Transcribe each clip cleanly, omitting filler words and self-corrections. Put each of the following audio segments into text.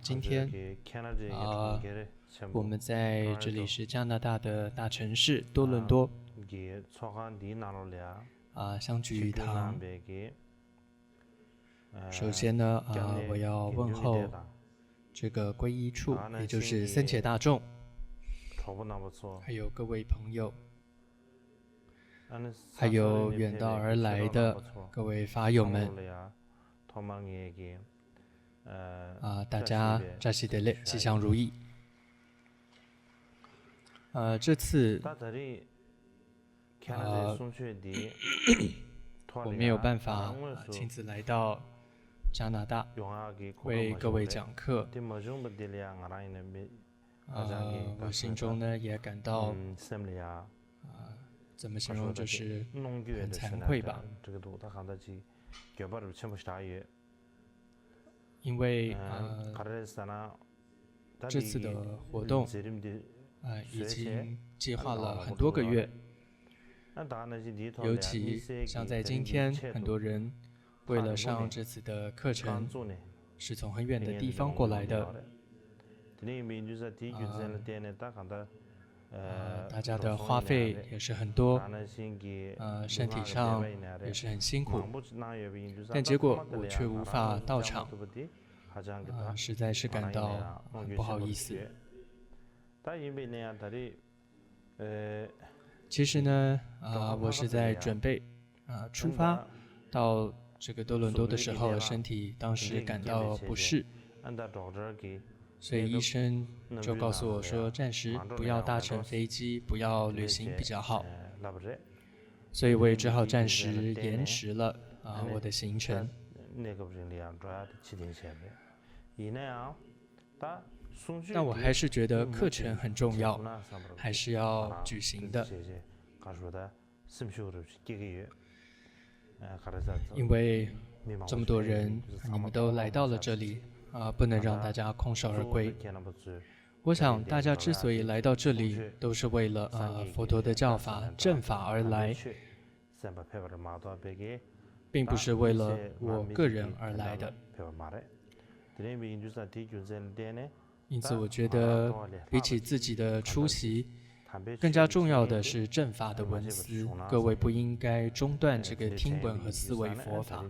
今天我们在这里是加拿大的大城市多伦多相聚一堂。首先呢我要问候这个皈依处，也就是僧伽大众，还有各位朋友，还有远道而来的各位法友们。大家扎西德勒，吉祥如意。这次我没有办法亲自来到加拿大为各位讲课。我心中呢也感到怎么形容，就是很惭愧吧。因为这次的活动已经计划了很多个月，尤其像在今天，很多人为了上这次的课程是从很远的地方过来的。大家的花费也是很多，身体上也是很辛苦，但结果我却无法到场，实在是感到很不好意思。其实呢，我是在准备出发到这个多伦多的时候，身体当时感到不适，所以医生就告诉我说，暂时不要搭乘飞机，不要旅行比较好。所以我也只好暂时延迟了我的行程。但我还是觉得课程很重要，还是要举行的。因为这么多人，你们都来到了这里，不能让大家空手而归。我想大家之所以来到这里，都是为了佛陀的教法正法而来，并不是为了我个人而来的。因此我觉得比起自己的出席，更加重要的是正法的闻思。各位不应该中断这个听闻和思维佛法。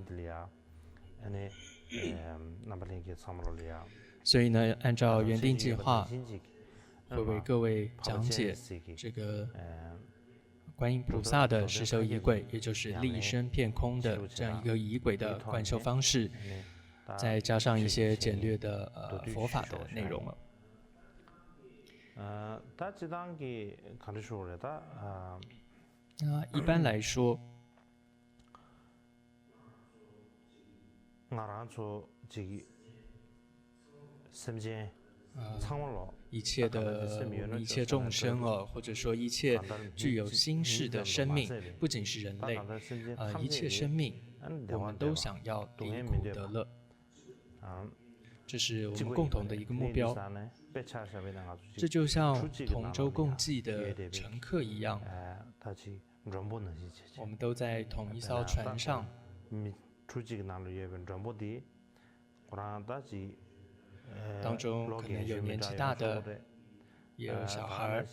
所以呢，按照原定计划，会为各位讲解这个观音菩萨的实修仪轨，也就是立身遍空的这样一个仪轨的观修方式，再加上一些简略的佛法的内容了。一般来说，一切的我们一切众生或者说一切具有心识的生命，不仅是人类，一切生命，我们都想要离苦得乐，这是我们共同的一个目标。这就像同舟共济的乘客一样，我们都在同一艘船上。当中可能有年纪大的，也有小孩。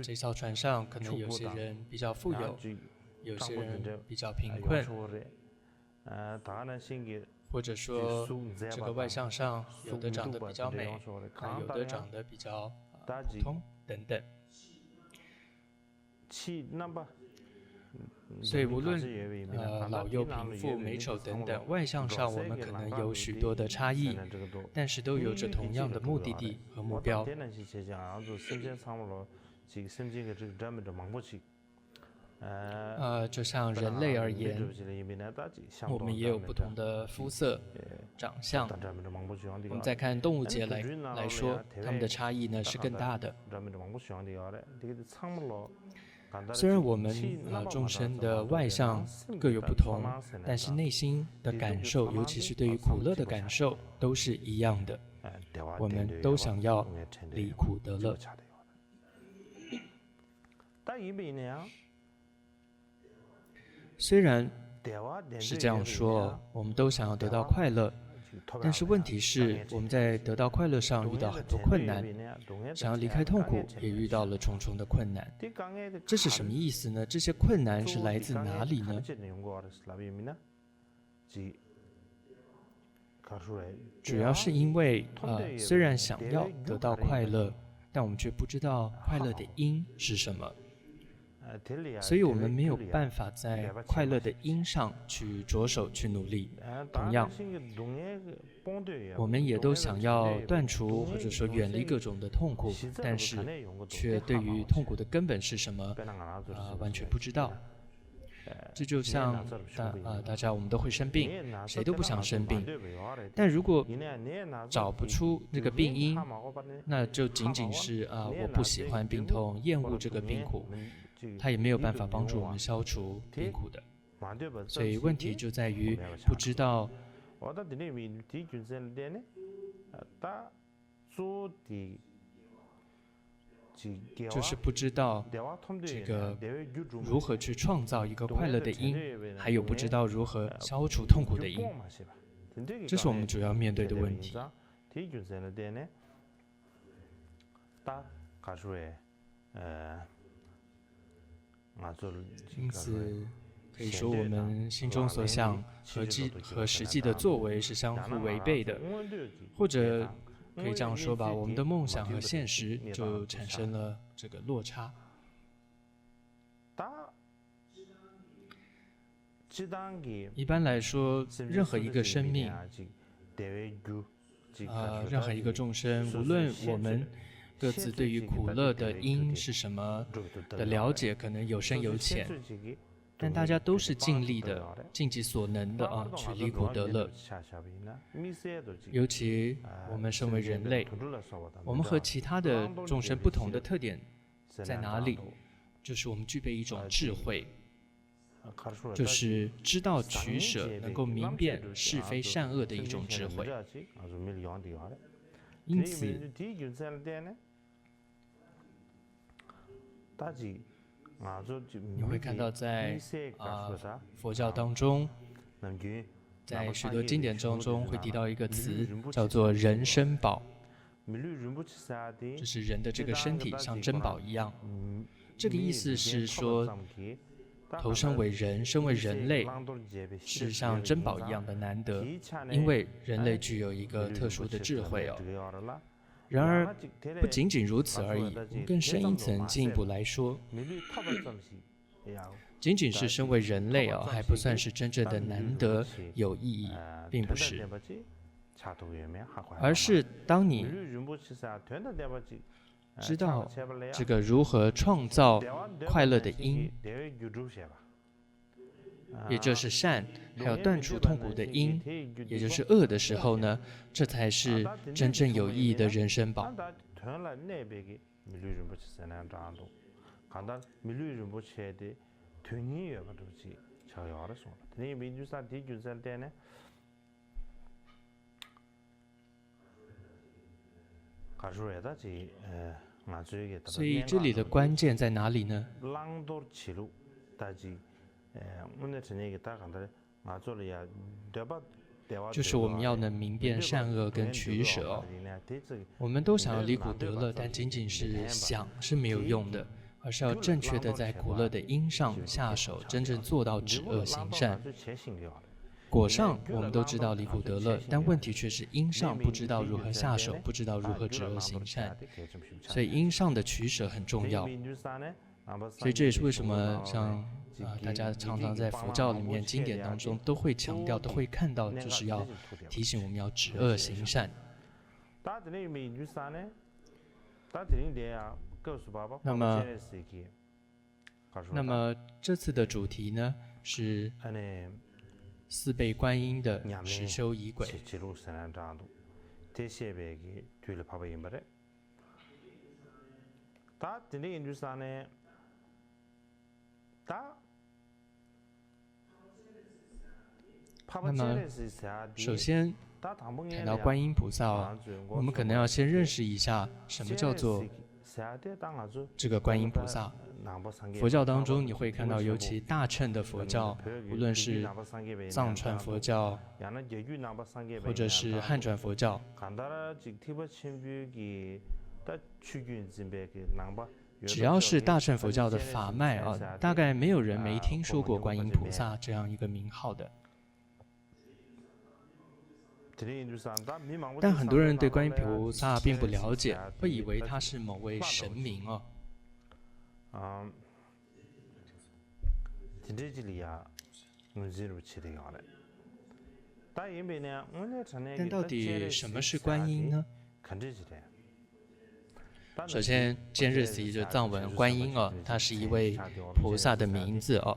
这艘船上可能有些人比较富有，有些人比较贫困，或者说这个外相上有的长得比较美，有的长得比较普通等等。所以无论老幼贫富美丑等等，外相上我们可能有许多的差异，但是都有着同样的目的地和目标。就像人类而言，我们也有不同的肤色、长相。我们再看动物界来说，它们的差异呢是更大的。虽然我们众生的外相各有不同，但是内心的感受，尤其是对于苦乐的感受，都是一样的。我们都想要离苦得乐。虽然是这样说，我们都想要得到快乐，但是问题是，我们在得到快乐上遇到很多困难，想要离开痛苦也遇到了重重的困难。这是什么意思呢？这些困难是来自哪里呢？主要是因为虽然想要得到快乐，但我们却不知道快乐的因是什么，所以我们没有办法在快乐的因上去着手去努力。同样，我们也都想要断除或者说远离各种的痛苦，但是却对于痛苦的根本是什么完全不知道。这就像大家我们都会生病，谁都不想生病，但如果找不出那个病因，那就仅仅是我不喜欢病痛，厌恶这个病苦，它也没有办法帮助我们消除病苦的。所以问题就在于不知道就是不知道这个如何去创造一个快乐的因，还有不知道如何消除痛苦的因，这是我们主要面对的问题。因此可以说我们心中所想和实际的作为是相互违背的，或者可以这样说吧，我们的梦想和现实就产生了这个落差。一般来说，任何一个生命，任何一个众生，无论我们各自对于苦乐的因是什么的了解，可能有深有浅，但大家都是尽力的，尽己所能的去离苦得乐。尤其我们身为人类，我们和其他的众生不同的特点在哪里？就是我们具备一种智慧，就是知道取舍，能够明辨是非善恶的一种智慧。因此，你会看到在佛教当中，在许多经典当中会提到一个词，叫做人身宝，就是人的这个身体像珍宝一样。这个意思是说，投生为人，身为人类，是像珍宝一样的难得，因为人类具有一个特殊的智慧哦。然而，不仅仅如此而已，我们更深一层进一步来说，仅仅是身为人类还不算是真正的难得有意义，并不是，而是当你知道这个如何创造快乐的因，也就是善，还有断除痛苦的因，也就是恶的时候呢，这才是真正有意义的人生宝。所以这里的关键在哪里呢？就是我们要能明辨善恶跟取舍哦。我们都想要离苦得乐，但仅仅是想是没有用的，而是要正确的在苦乐的因上下手，真正做到止恶行善。果上我们都知道离苦得乐，但问题却是因上不知道如何下手，不知道如何止恶行善，所以因上的取舍很重要。所以这也是为什么像大家常常在佛教里面经典当中都会强调，都会看到，就是要提醒我们要止恶行善。那么这次的主题呢是四倍观音的实修仪轨。那么，首先谈到观音菩萨，我们可能要先认识一下什么叫做这个观音菩萨。佛教当中你会看到，尤其大乘的佛教，无论是藏传佛教，或者是汉传佛教，只要是大乘佛教的法脉啊，大概没有人没听说过观音菩萨这样一个名号的。但很多人对观音菩萨并不了解，会以为他是某位神明哦。但到底什么是观音呢？首先，坚日词就藏文观音哦，它是一位菩萨的名字哦，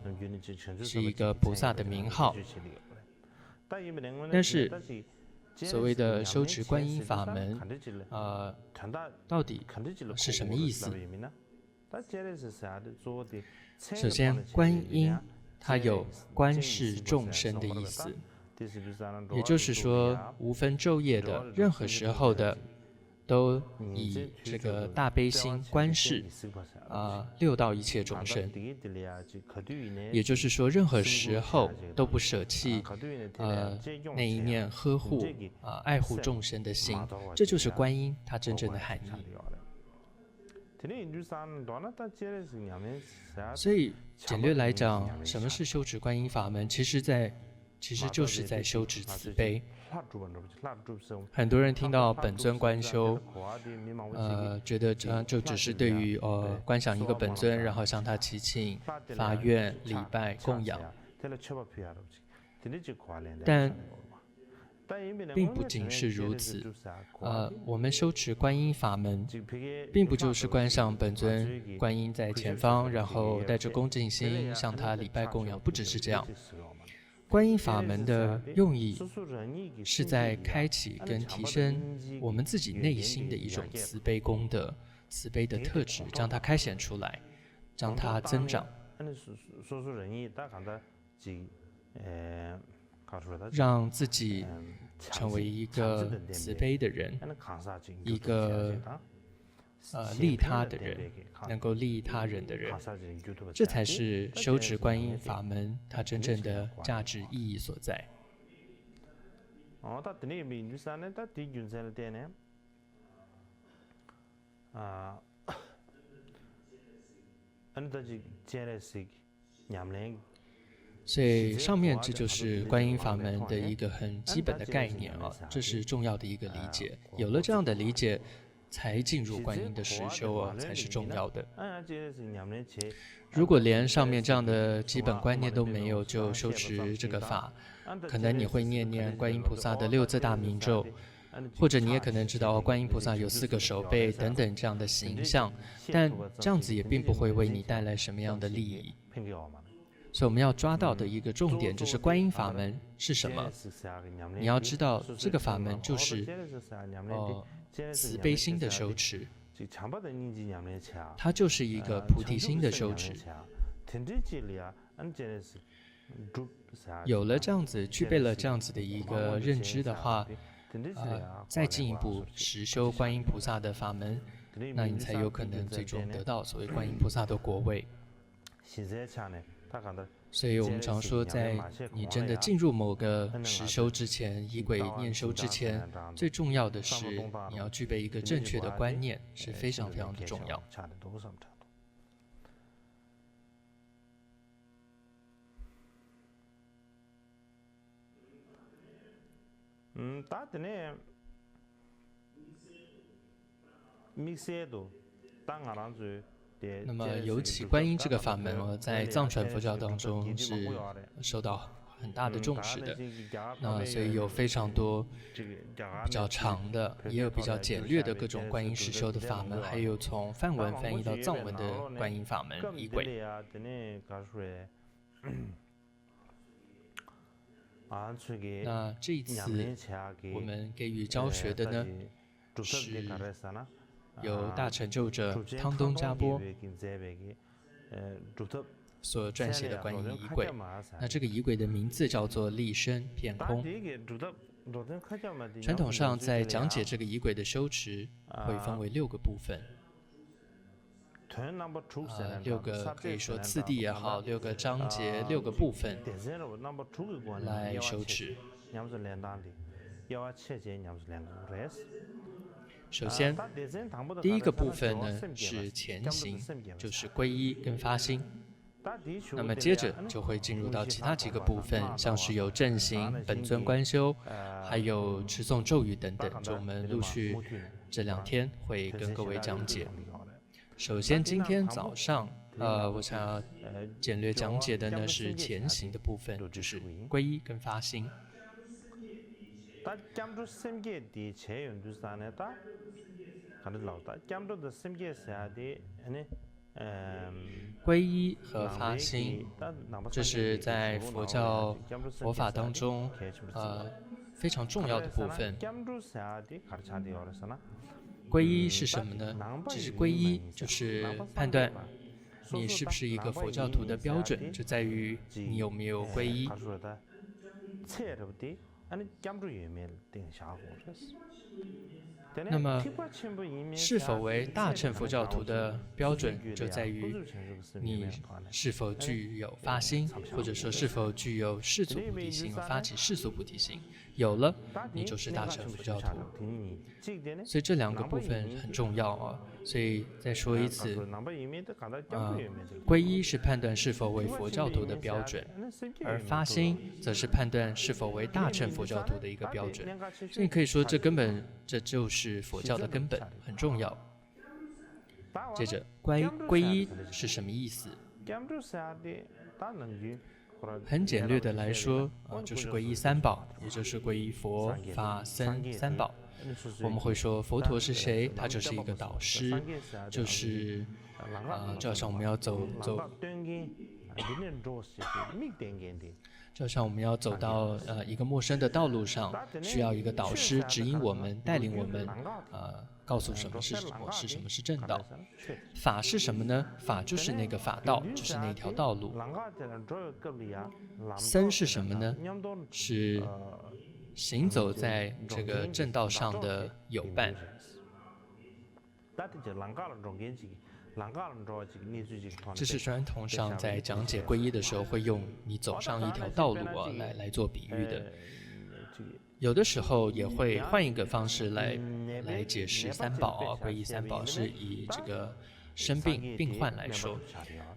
是一个菩萨的名号。但是，所谓的修持观音法门，到底是什么意思？首先，观音它有观视众生的意思，也就是说，无分昼夜的，任何时候的，都以这个大悲心观视六道一切众生。也就是说，任何时候都不舍弃那一念呵护爱护众生的心，这就是观音它真正的含义。所以简略来讲，什么是修持观音法门？其实就是在修持慈悲。很多人听到本尊观修，觉得这就只是对于观想一个本尊，然后向他祈请、发愿、礼拜、供养。但并不仅是如此，我们修持观音法门，并不就是观想本尊观音在前方，然后带着恭敬心向他礼拜供养，不只是这样。观音法门的用意是在开启跟提升我们自己内心的一种慈悲功德、慈悲的特质，将它开显出来，将它增长。让自己成为一个慈悲的人，一个利他的人，能够利益他人的人，这才是修持观音法门它真正的价值意义所在。所以上面这就是观音法门的一个很基本的概念啊，这是重要的一个理解。有了这样的理解，才进入观音的实修啊，才是重要的。如果连上面这样的基本观念都没有，就修持这个法，可能你会念念观音菩萨的6字大明咒，或者你也可能知道观音菩萨有4个手背等等这样的形象，但这样子也并不会为你带来什么样的利益。所以我们要抓到的一个重点就是观音法门是什么？你要知道这个法门就是慈悲心的修持，它就是一个菩提心的修持。有了这样子，具备了这样子的一个认知的话，再进一步实修观音菩萨的法门，那你才有可能最终得到所谓观音菩萨的果位。所以我们常说，在你真的进入某个实修之前，仪轨念修之前，最重要的是你要具备一个正确的观念，是非常非常的重要。那么尤其观音这个法门在藏传佛教当中是受到很大的重视的。那所以有非常多比较长的，也有比较简略的各种观音实修的法门，还有从梵文翻译到藏文的观音法门仪轨。那这一次我们给予教学的呢，是由大成就者汤东嘉波所撰写的观音仪轨。那这个仪轨的名字叫做立身片空。传统上在讲解这个仪轨的修持，会分为6个部分。6个可以说次第也好，6个章节，6个部分来修持。首先，第一个部分呢是前行，就是皈依跟发心。那么接着就会进入到其他几个部分，像是有正行、本尊观修，还有持诵咒语等等，就我们陆续这2天会跟各位讲解。首先，今天早上，我想要简略讲解的呢是前行的部分，就是皈依跟发心。皈依和发心，这是在佛法当中非常重要的部分。皈依是什么呢？其实皈依就是判断你是不是一个佛教徒的标准，就在于你有没有皈依。那么，是否为大乘佛教徒的标准，就在于你是否具有发心，或者说是否具有世俗菩提心，发起世俗菩提心。有了，你就是大乘佛教徒。所以这2个部分很重要啊。所以再说一次，皈依是判断是否为佛教徒的标准，而发心则是判断是否为大乘佛教徒的一个标准。所以可以说，这就是佛教的根本，很重要。接着，皈依是什么意思？很简略的来说，就是皈依3宝，也就是皈依佛、法、僧3宝。我们会说佛陀是谁？他就是一个导师，就是就好像我们要走，就像我们要走到一个陌生的道路上，需要一个导师指引我们、带领我们，告诉什么是什么是正道。法是什么呢？法就是那个法道，就是那条道路。僧是什么呢？是行走在这个正道上的友伴。这是传统上在讲解皈依的时候会用你走上一条道路来做比喻的。有的时候也会换一个方式来解释3宝皈依3宝是以这个生病病患来说。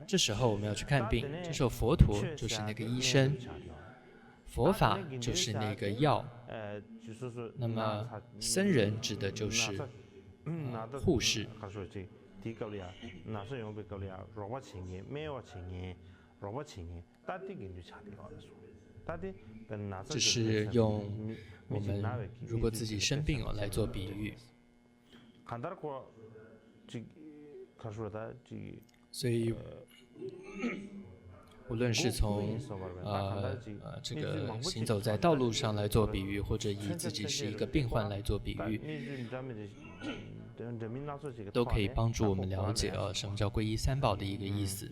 这时候我们要去看病，这时候佛陀就是那个医生，佛法就是那个药，那么僧人指的就是护士。这是用我们如果自己生病来做比喻。所以无论是从这个行走在道路上来做比喻，或者以自己是一个病患来做比喻，都可以帮助我们了解什么叫皈依3宝的一个意思。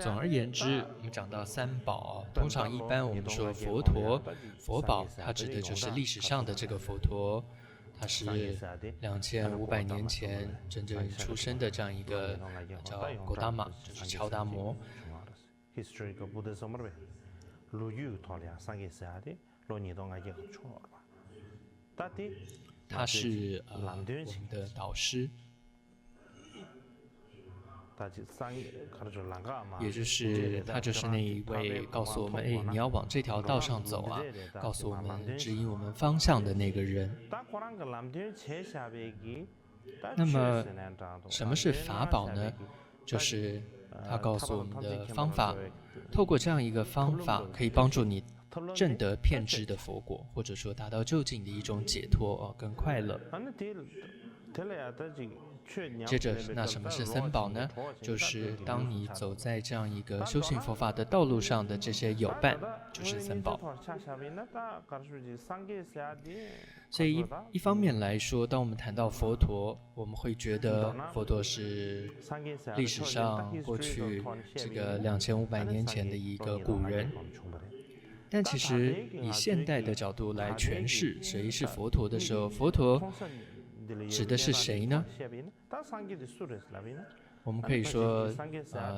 总而言之，我们讲到3宝，通常一般我们说佛陀、佛宝，它指的就是历史上的这个佛陀，他是2500年前真正出生的这样一个叫狗达玛，就是乔达摩。他是我们的导师，也就是他就是那一位告诉我们，你要往这条道上走啊，告诉我们指引我们方向的那个人。那么什么是法宝呢？就是他告诉我们的方法，透过这样一个方法可以帮助你证得遍知的佛果，或者说达到究竟的一种解脱跟快乐。接着，那什么是僧宝呢？就是当你走在这样一个修行佛法的道路上的这些友伴，就是僧宝。所以一方面来说，当我们谈到佛陀，我们会觉得佛陀是历史上过去这个2500年前的一个古人。但其实以现代的角度来诠释谁是佛陀的时候，佛陀指的是谁呢？我们可以说，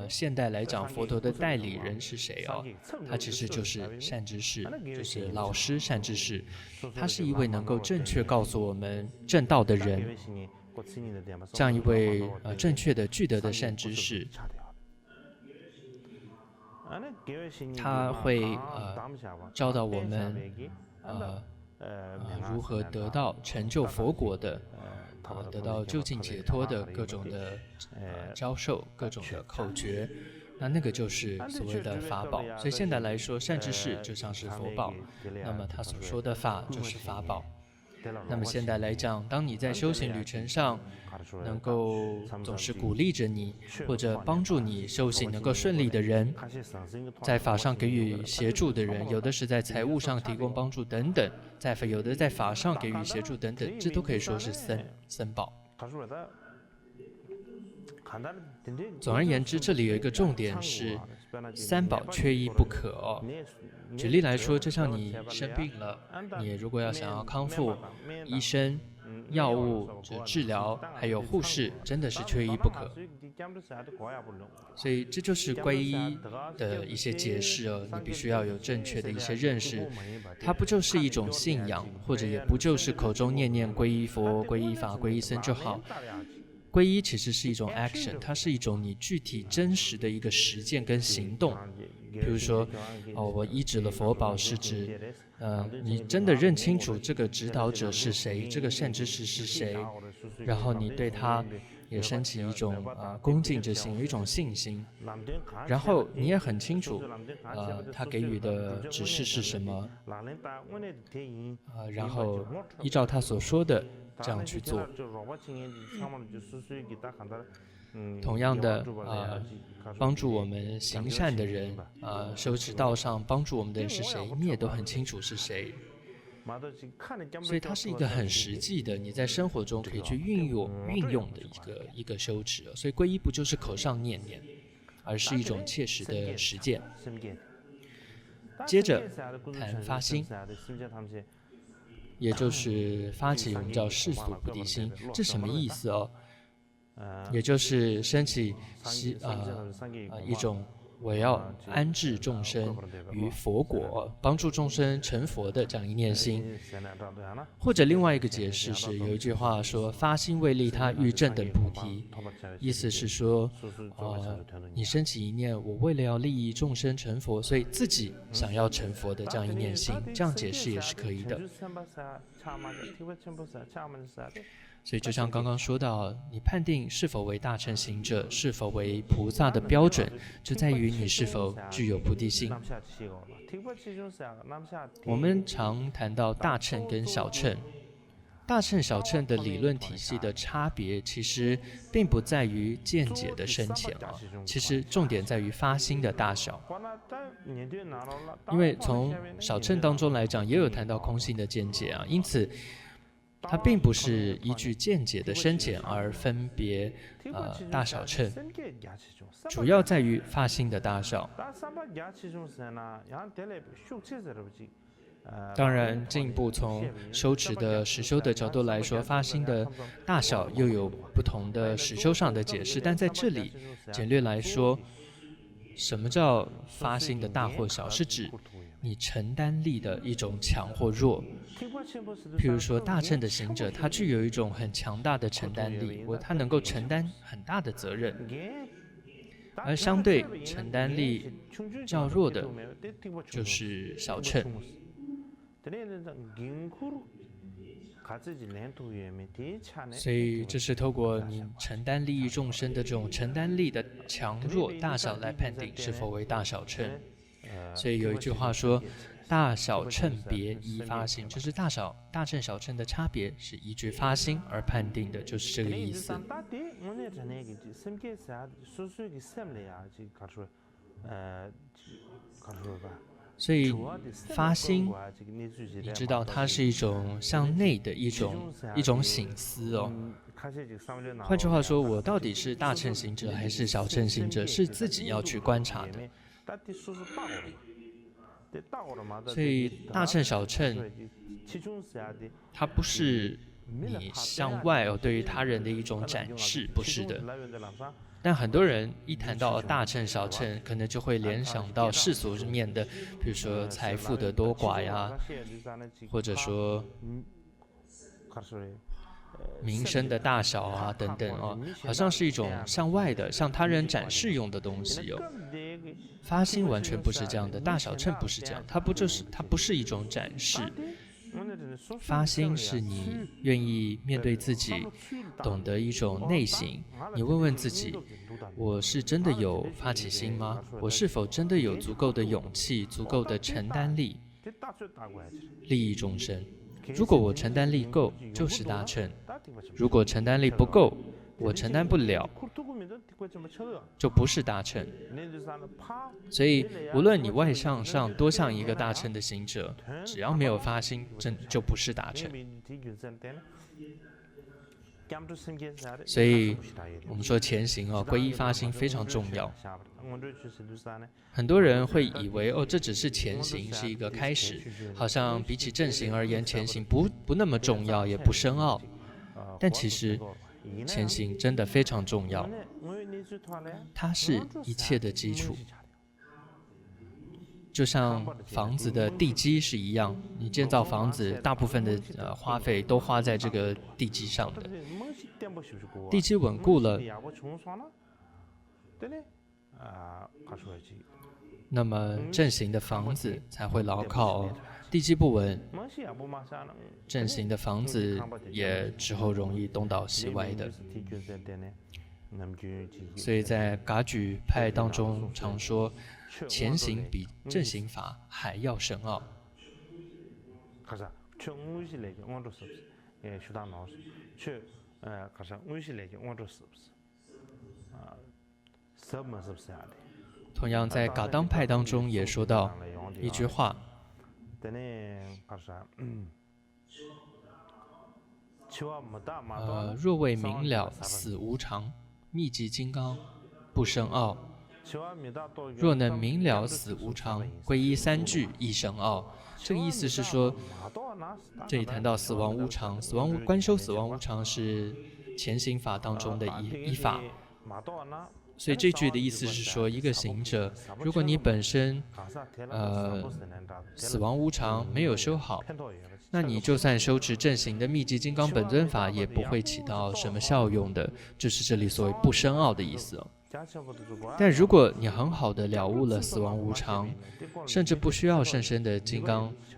现代来讲，佛陀的代理人是谁啊？他其实就是善知识，就是老师善知识。他是一位能够正确告诉我们正道的人，这样一位正确的具德的善知识。他会教导我们如何得到成就佛国的。得到究竟解脱的各种的教授，各种的口诀，那个就是所谓的法宝。所以现在来说，善知识就像是佛宝，那么他所说的法就是法宝。那么现在来讲，当你在修行旅程上能够总是鼓励着你，或者帮助你修行能够顺利的人，在法上给予协助的人，有的是在财务上提供帮助等等，有的在法上给予协助等等，这都可以说是僧宝。总而言之，这里有一个重点是三宝缺一不可哦。举例来说，就像你生病了，你如果想要康复，医生、药物、治疗还有护士，真的是缺一不可。所以这就是皈依的一些解释哦，你必须要有正确的一些认识。它不就是一种信仰，或者也不就是口中念念皈依佛、皈依法、皈依僧就好。皈依其实是一种 action， 它是一种你具体真实的一个实践跟行动。比如说，我依止了佛宝，是指，你真的认清楚这个指导者是谁，这个善知识是谁，然后你对他也升起一种恭敬之心，有一种信心，然后你也很清楚，他给予的指示是什么，然后依照他所说的这样去做。同样的，帮助我们行善的人，修持道上帮助我们的人是谁，你也都很清楚是谁。所以它是一个很实际的，你在生活中可以去运用的一个修持。所以皈依不就是口上念念，而是一种切实的实践。接着谈发心，也就是发起我们叫世俗菩提心，这什么意思哦？也就是升起一种我要安置众生于佛国，帮助众生成佛的这样一念心。或者另外一个解释是，有一句话说发心为利他欲正等菩提，意思是说你升起一念我为了要利益众生成佛，所以自己想要成佛的这样一念心，这样解释也是可以的。所以就像刚刚说到，你判定是否为大乘行者，是否为菩萨的标准，就在于你是否具有菩提心。我们常谈到大乘跟小乘，大乘小乘的理论体系的差别，其实并不在于见解的深浅其实重点在于发心的大小。因为从小乘当中来讲，也有谈到空性的见解因此它并不是依据见解的深浅而分别大小乘，主要在于发心的大小。当然，进一步从修持的实修的角度来说，发心的大小又有不同的实修上的解释。但在这里简略来说，什么叫发心的大或小，是指你承担力的一种强或弱。譬如说大乘的行者，他具有一种很强大的承担力，他能够承担很大的责任，而相对承担力较弱的就是小乘。所以这是透过你承担利益众生的这种承担力的强弱大小来判定是否为大小乘。所以有一句话说，大小乘别依发心，就是大乘小乘的差别是依据发心而判定的，就是这个意思。所以发心，你知道它是一种向内的一种省思换句话说，我到底是大乘行者还是小乘行者，是自己要去观察的。所以大乘小乘，它不是你向外对于他人的一种展示，不是的。但很多人一谈到大乘小乘，可能就会联想到世俗面的，比如说财富的多寡呀，或者说名声的大小啊等等哦，好像是一种向外的、向他人展示用的东西哦。发心完全不是这样的，大小乘不是这样，它不是一种展示。发心是你愿意面对自己，懂得一种内省。你问问自己，我是真的有发起心吗？我是否真的有足够的勇气、足够的承担力，利益众生？如果我承担力够，就是大乘；如果承担力不够，我承担不了，就不是大乘。所以，无论你外向上多像一个大乘的行者，只要没有发心，就不是大乘。所以，我们说前行皈依发心非常重要。很多人会以为这只是前行，是一个开始，好像比起正行而言，前行不那么重要，也不深奥。但其实，前行真的非常重要，它是一切的基础。就像房子的地基是一样，你建造房子，大部分的花费都花在这个地基上的。地基稳固了，那么正行的房子才会牢靠。地基不稳，正行的房子也之后容易东倒西歪的。所以在噶举派当中常说，前行比正行法还要深奥。同样在噶当派当中也说到一句话，若未明了死无常，密集金刚不深奥；若能明了死无常，皈依三句亦深奥。这个意思是说，这里谈到死亡无常，观修死亡无常是前行法当中的一法。所以这句的意思是说，一个行者，如果你本身死亡无常没有修好，那你就算修持正行的密集金刚本尊法，也不会起到什么效用的，就是这里所谓不深奥的意思。但如果你很好的了悟了死亡无常，甚至不需要甚深的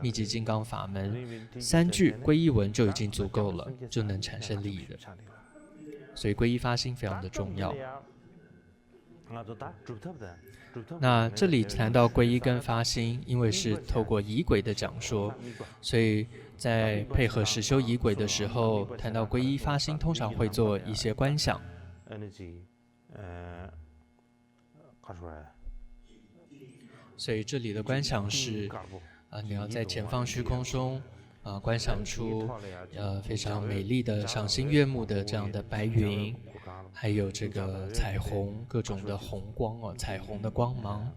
密集金刚法门，三句皈依文就已经足够了，就能产生利益的。所以皈依发心非常的重要。那这里谈到皈依跟发心，因为是透过仪轨的讲说，所以在配合实修仪轨的时候，谈到皈依发心，通常会做一些观想。所以这里的观想是你要在前方虚空中观想出非常美丽的赏心悦目的这样的白云，还有这个彩虹，各种的红光彩虹的光芒。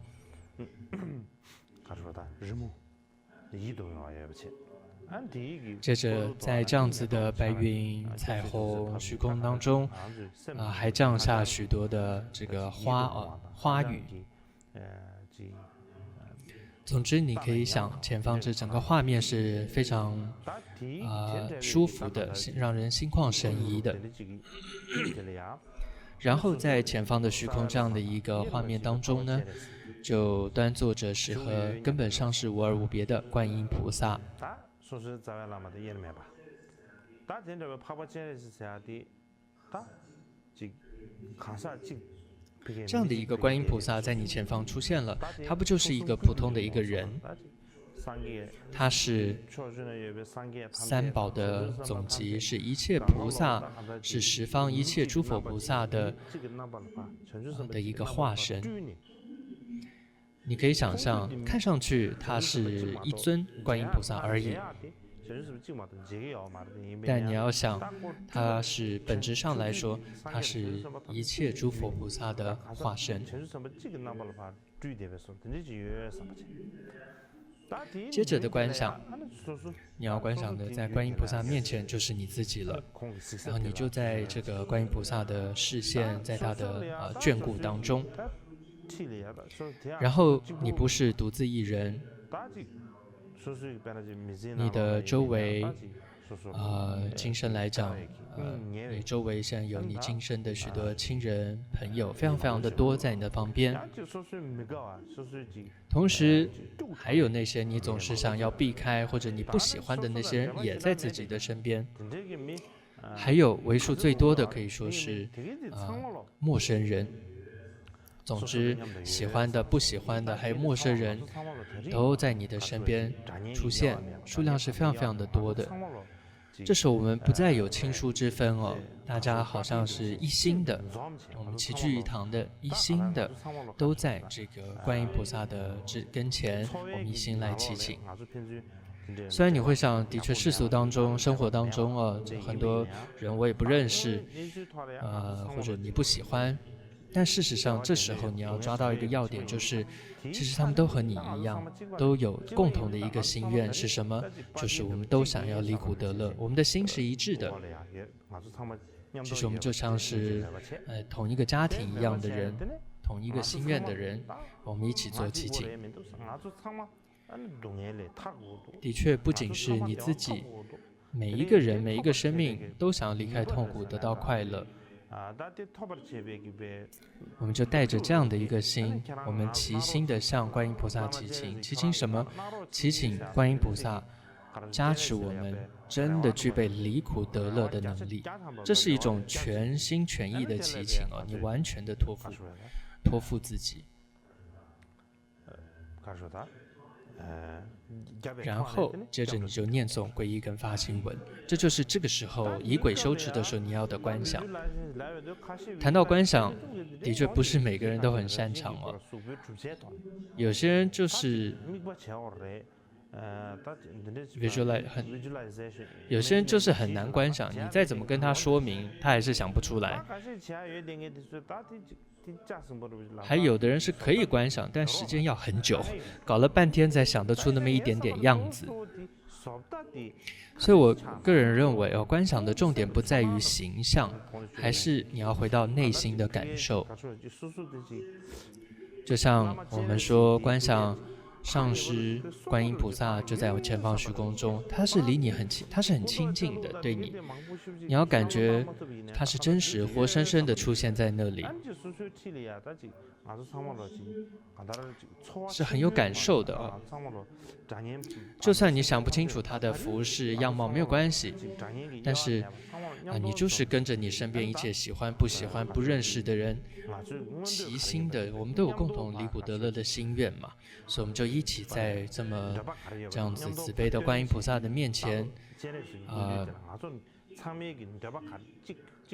接着在这样子的白云、彩虹、虚空当中还降下许多的这个花雨。总之你可以想，前方这整个画面是非常舒服的，让人心旷神怡的。然后在前方的虚空这样的一个画面当中呢，就端坐着是和根本上是无二无别的观音菩萨。这样的一个观音菩萨在你前方出现了，他不就是一个普通的一个人？他是三宝的总集，是一切菩萨，是十方一切诸佛菩萨的一个化身。你可以想象，看上去他是一尊观音菩萨而已，但你要想，它是本质上来说，它是一切诸佛菩萨的化身。接着的观想，你要观想的在观音菩萨面前就是你自己了，然后你就在这个观音菩萨的视线，在他的眷顾当中，然后你不是独自一人，你的周围今生来讲，你周围现在有你今生的许多亲人朋友，非常非常的多在你的旁边。同时，还有那些你总是想要避开或者你不喜欢的那些人，也在自己的身边。还有为数最多的可以说是陌生人。总之，喜欢的、不喜欢的，还有陌生人，都在你的身边出现，数量是非常非常的多的。这时候我们不再有亲疏之分哦，大家好像是一心的，我们齐聚一堂的，一心的，都在这个观音菩萨的跟前，我们一心来祈请。虽然你会想，的确世俗当中、生活当中很多人我也不认识，或者你不喜欢。但事实上，这时候你要抓到一个要点，就是其实他们都和你一样，都有共同的一个心愿是什么？就是我们都想要离苦得乐，我们的心是一致的。其实我们就像是同一个家庭一样的人，同一个心愿的人，我们一起做祈请。的确，不仅是你自己，每一个人、每一个生命都想要离开痛苦，得到快乐。我们就带着这样的一个心，我们齐心的向观音菩萨祈请。祈请什么？祈请观音菩萨加持我们真的具备离苦得乐的能力。这是一种全心全意的祈请哦，你完全的托付自己。然后接着你就念诵皈依跟发心文，这就是这个时候仪轨修持的时候你要的观想。谈到观想，的确不是每个人都很擅长哦。有些人就是有些人就是很难观想，你再怎么跟他说明，他还是想不出来。还有的人是可以观想，但时间要很久，搞了半天才想得出那么一点点样子。所以我个人认为观想的重点不在于形象，还是你要回到内心的感受。就像我们说观想上师观音菩萨就在我前方虚空中，他是离你他是很亲近的，对你，你要感觉他是真实活生生的出现在那里，是很有感受的啊。就算你想不清楚他的服饰样貌没有关系，但是你就是跟着你身边一切喜欢不喜欢不认识的人齐心的，我们都有共同离苦得乐的心愿嘛，所以我们就一起在这样子慈悲的观音菩萨的面前，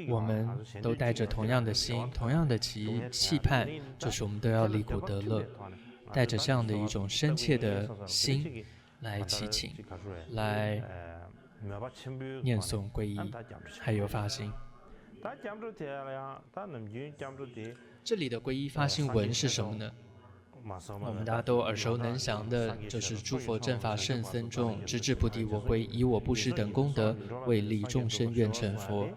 我们都带着同样的心，同样的期盼，就是我们都要离苦得乐，带着这样的一种深切的心来祈请，来念诵皈依，还有发心。这里的皈依发心文是什么呢？我们大家都耳熟能详的，就是诸佛正法圣僧众，直至菩提我归，以我布施等功德，为利众生愿成佛。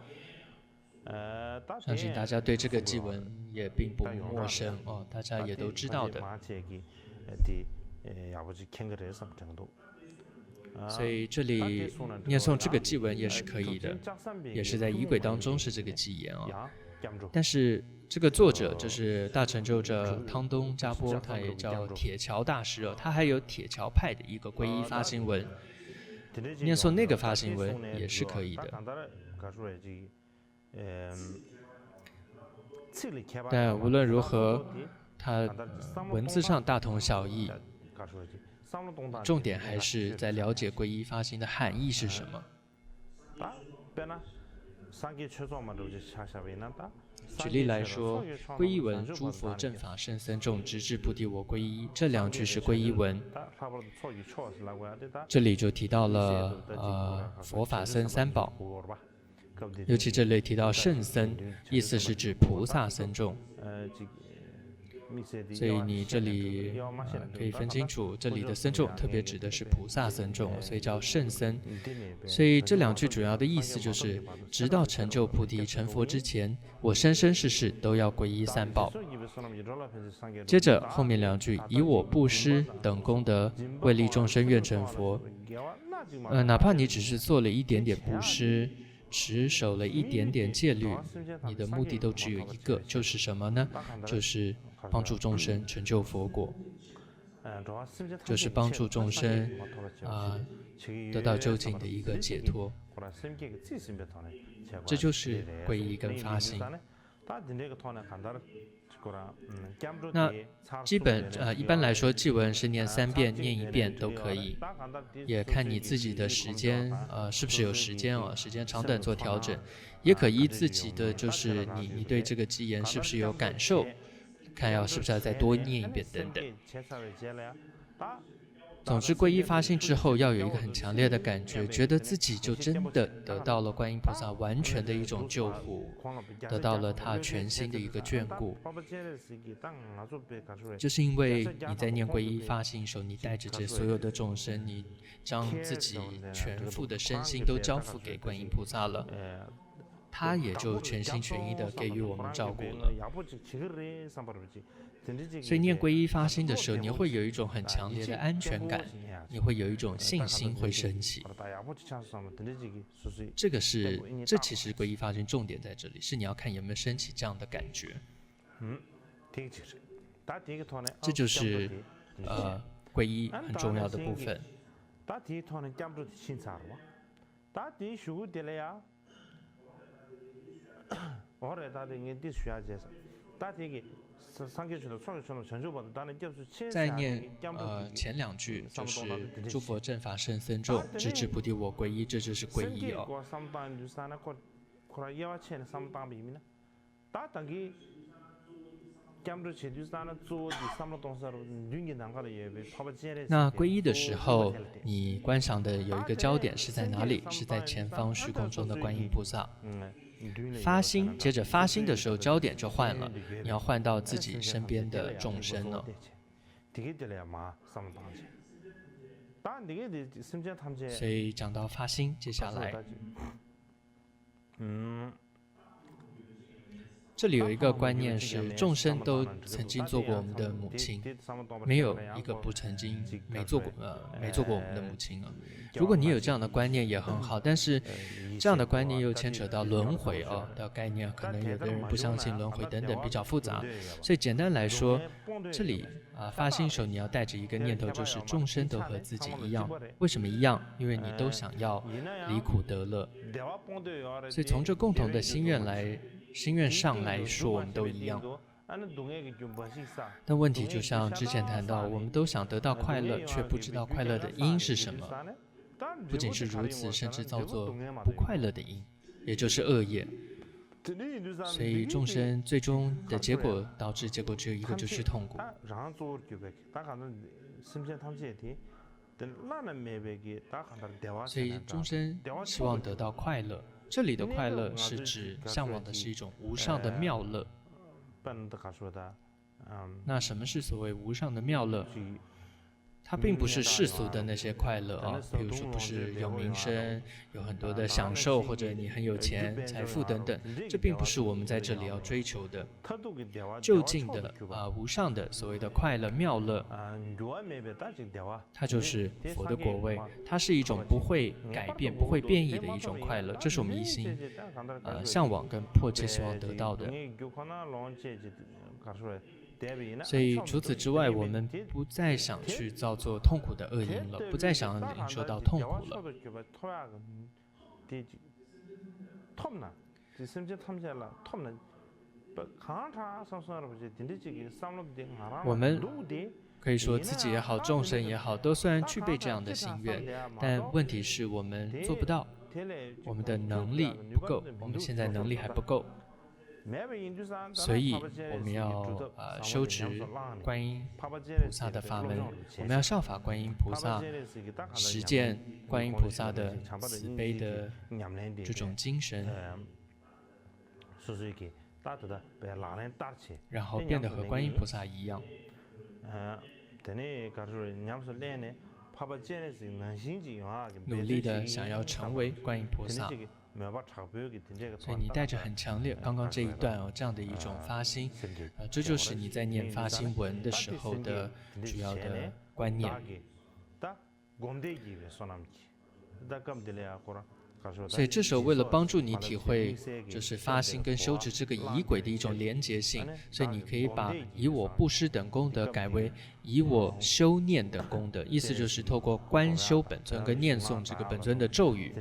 相信大家对这个偈文也并不陌生哦，大家也都知道的。所以这里念诵这个偈文也是可以的，也是在仪轨当中是这个偈言啊。但是这个作者就是大成就者汤东嘉波，他也叫铁桥大师哦，他还有铁桥派的一个皈依发心文，念诵那个发心文也是可以的。但无论如何，它文字上大同小异，重点还是在了解皈依发心的含义是什么。举例来说，皈依文诸佛正法圣僧众，直至菩提我皈依，这两句是皈依文。这里就提到了佛法僧三宝，尤其这里提到圣僧，意思是指菩萨僧众。所以你这里可以分清楚，这里的僧众特别指的是菩萨僧众，所以叫圣僧。所以这2句主要的意思就是，直到成就菩提成佛之前，我生生世世都要皈依三宝。接着后面2句，以我布施等功德，为利众生愿成佛。哪怕你只是做了一点点布施，持守了一点点戒律，你的目的都只有一个，就是什么呢？就是帮助众生成就佛果，就是帮助众生得到究竟的一个解脱。这就是皈依跟发心。那一般来说，祭文是念3遍，念1遍都可以，也看你自己的时间，是不是有时间时间长短做调整，也可依自己的，就是你对这个祭言是不是有感受，看是不是要再多念1遍等等。总之，皈依发心之后，要有一个很强烈的感觉，觉得自己就真的得到了观音菩萨完全的一种救护，得到了他全心的一个眷顾。就是因为你在念皈依发心的时候，你带着这所有的众生，你将自己全副的身心都交付给观音菩萨了，他也就全心全意的给予我们照顾了。所以念皈依发心的时候，你会有一种很强烈的安全感，你会有一种信心会升起。这其实皈依发心重点在这里，是你要看有没有升起这样的感觉。这就是皈依很重要的部分。在念前2句，就是诸佛正法圣僧众，直至菩提我皈依，这就是皈依那皈依的时候，你观想的有一个焦点是在哪里？是在前方虚空中的观音菩萨。发心，接着发心的时候，焦点就换了，你要换到自己身边的众生了。所以讲到发心，接下来，这里有一个观念是，众生都曾经做过我们的母亲，没有一个不曾经没做过我们的母亲了。如果你有这样的观念也很好，但是这样的观念又牵扯到轮回的概念，可能有的人不相信轮回等等，比较复杂。所以简单来说，这里发心时候你要带着一个念头，就是众生都和自己一样。为什么一样？因为你都想要离苦得乐。所以从这共同的心愿上来说，我们都一样。但问题就像之前谈到，我们都想得到快乐，却不知道快乐的因是什么。不仅是如此，甚至造作不快乐的因，也就是恶业。所以众生最终的结果导致结果只有一个，就是痛苦。所以众生希望得到快乐，这里的快乐是指向往的是一种无上的妙乐。那什么是所谓无上的妙乐？它并不是世俗的那些快乐比如说不是有名声、有很多的享受，或者你很有钱、财富等等，这并不是我们在这里要追求的。就近的无上的所谓的快乐妙乐，它就是佛的果位，它是一种不会改变、不会变异的一种快乐，这是我们一心向往跟迫切希望得到的。所以除此之外，我们不再想去造作痛苦的恶因了，不再想领受到痛苦了。我们可以说自己也好，众生也好，都虽然具备这样的心愿，但问题是我们做不到，我们的能力不够，我们现在能力还不够。所以我们要修持观音菩萨的法门，我们要效法观音菩萨，实践观音菩萨的慈悲的这种精神。然后变得和观音菩萨一样。努力的想要成为观音菩萨，所以你带着很强烈刚刚这一段这样的一种发心，这就是你在念发心文的时候的主要的观念。所以这时候为了帮助你体会就是发心跟修持这个仪轨的一种连结性，所以你可以把以我布施等功德改为以我修念等功德，意思就是透过观修本尊跟念诵这个本尊的咒语，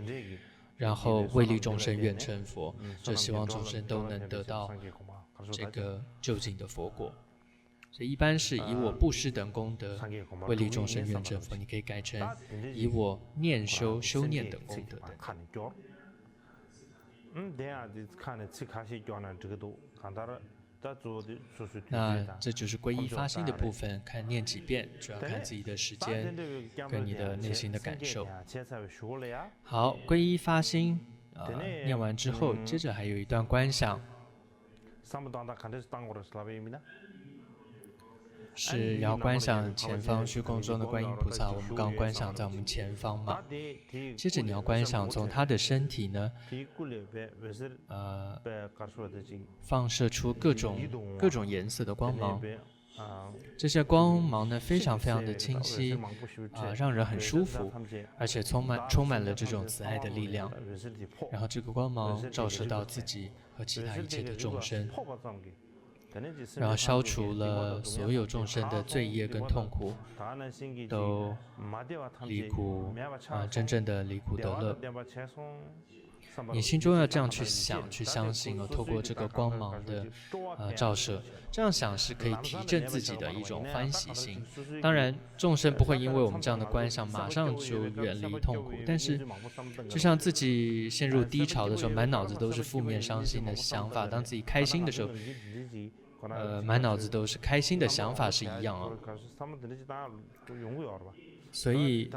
然后为利众生愿成佛，就希望众生都能得到这个究竟的佛果。所以一般是以我布施等功德为利众生愿成佛，你可以改成以我念修修念等功德等。那这就是皈依发心的部分，看念几遍，主要看自己的时间跟你的内心的感受。好，皈依发心念完之后，接着还有一段观想。是要观想前方虚空中的观音菩萨，我们刚观想在我们前方嘛。接着你要观想从他的身体呢，放射出各种颜色的光芒。这些光芒呢非常非常的清晰，让人很舒服，而且充满了这种慈爱的力量。然后这个光芒照射到自己和其他一切的众生。然后消除了所有众生的罪业跟痛苦，都离苦真正的离苦得乐。你心中要这样去想、去相信透过这个光芒的照射，这样想是可以提振自己的一种欢喜心。当然，众生不会因为我们这样的观想马上就远离痛苦，但是就像自己陷入低潮的时候，满脑子都是负面伤心的想法，当自己开心的时候，满脑子都是开心的想法是一样所以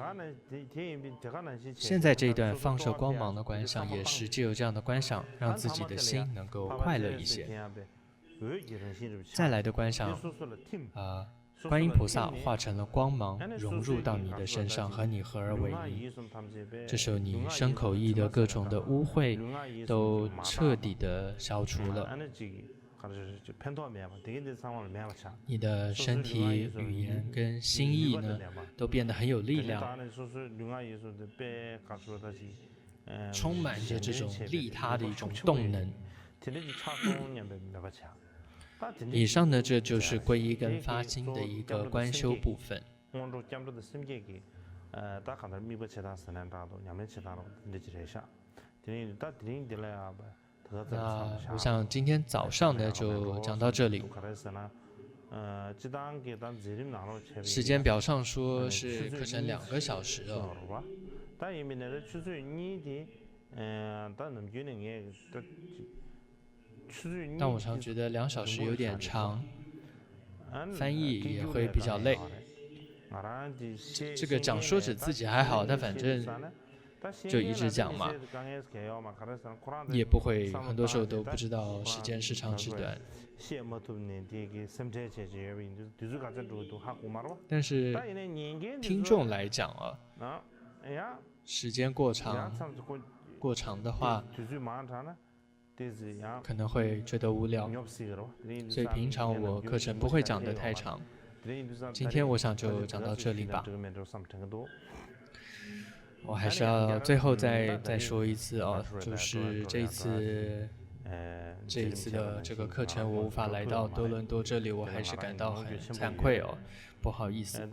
现在这一段放射光芒的观想，也是藉由这样的观想，让自己的心能够快乐一些。再来的观想，观音菩萨化成了光芒，融入到你的身上，和你合而为一。这时候你身口意的各种的污秽都彻底的消除了。你的身体、语言跟心意呢，都变得很有力量，充满着这种利他的一种动能。以上呢，这就是皈依跟发心的一个观修部分。那我想今天早上呢就讲到这里。时间表上说是课程2个小时但我常觉得2小时有点长，翻译也会比较累。这个讲说者自己还好，但反正就一直讲嘛，也不会很多时候都不知道时间是长是短。但是听众来讲时间过长的话，可能会觉得无聊，所以平常我课程不会讲得太长。今天我想就讲到这里吧。我还是要最后再说一次就是这一次的这个课程我无法来到多伦多这里，我还是感到很惭愧不好意思。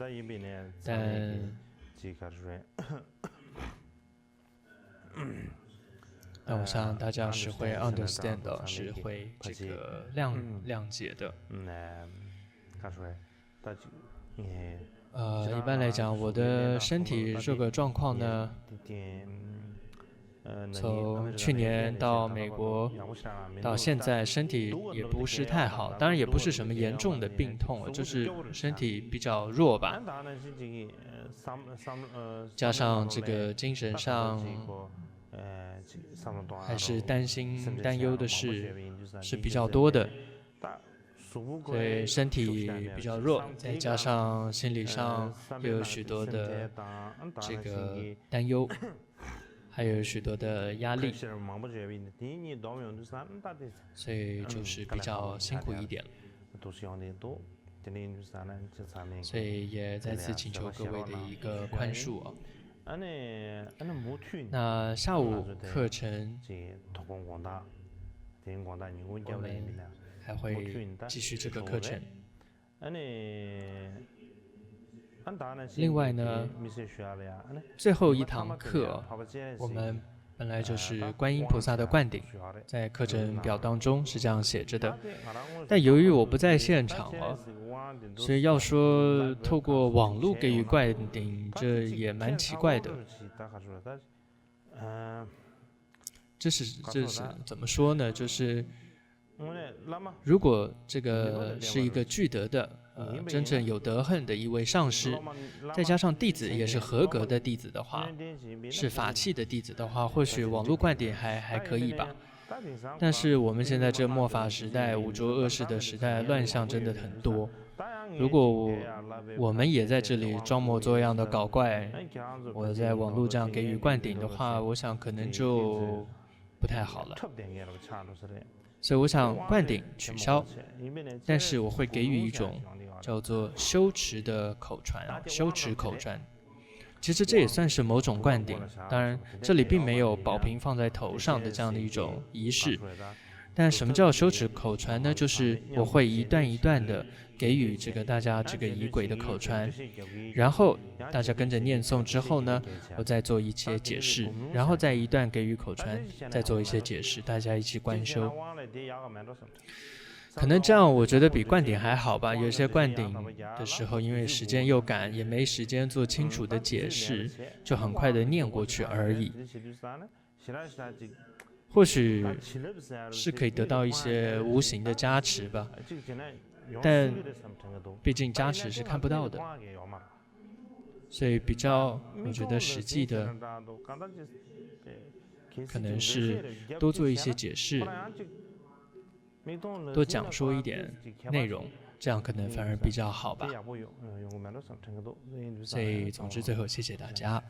但我想大家是会 understand 是会这个谅解的。一般来讲，我的身体这个状况呢，从去年到美国到现在，身体也不是太好，当然也不是什么严重的病痛，就是身体比较弱吧。加上这个精神上还是担心担忧的事是比较多的，所以身体比较弱，再加上心理上又有许多的这个担忧，还有许多的压力，所以就是比较辛苦一点。所以也再次请求各位的一个宽恕啊。那下午课程我们还会继续这个课程。另外呢，最后一堂课我们本来就是观音菩萨的灌顶，在课程表当中是这样写着的。但由于我不在现场了，所以要说透过网络给予灌顶，这也蛮奇怪的。这是怎么说呢？就是如果这个是一个具德的真正有德行的一位上师，再加上弟子也是合格的弟子的话，是法器的弟子的话，或许网络灌顶还可以吧。但是我们现在这末法时代、五浊恶世的时代，乱象真的很多。如果我们也在这里装模作样的搞怪，我在网络这样给予灌顶的话，我想可能就不太好了。所以我想灌顶取消，但是我会给予一种叫做修持的口传啊，修持口传。其实这也算是某种灌顶，当然这里并没有宝瓶放在头上的这样的一种仪式。但什么叫修持口传呢？就是我会一段一段的给予这个大家这个仪轨的口传，然后大家跟着念诵之后呢，我再做一些解释，然后再一段给予口传，再做一些解释，大家一起观修。可能这样我觉得比灌顶还好吧。有些灌顶的时候，因为时间又赶，也没时间做清楚的解释，就很快的念过去而已。或许是可以得到一些无形的加持吧，但毕竟加持是看不到的，所以比较我觉得实际的可能是多做一些解释，多讲说一点内容，这样可能反而比较好吧。所以总之最后谢谢大家。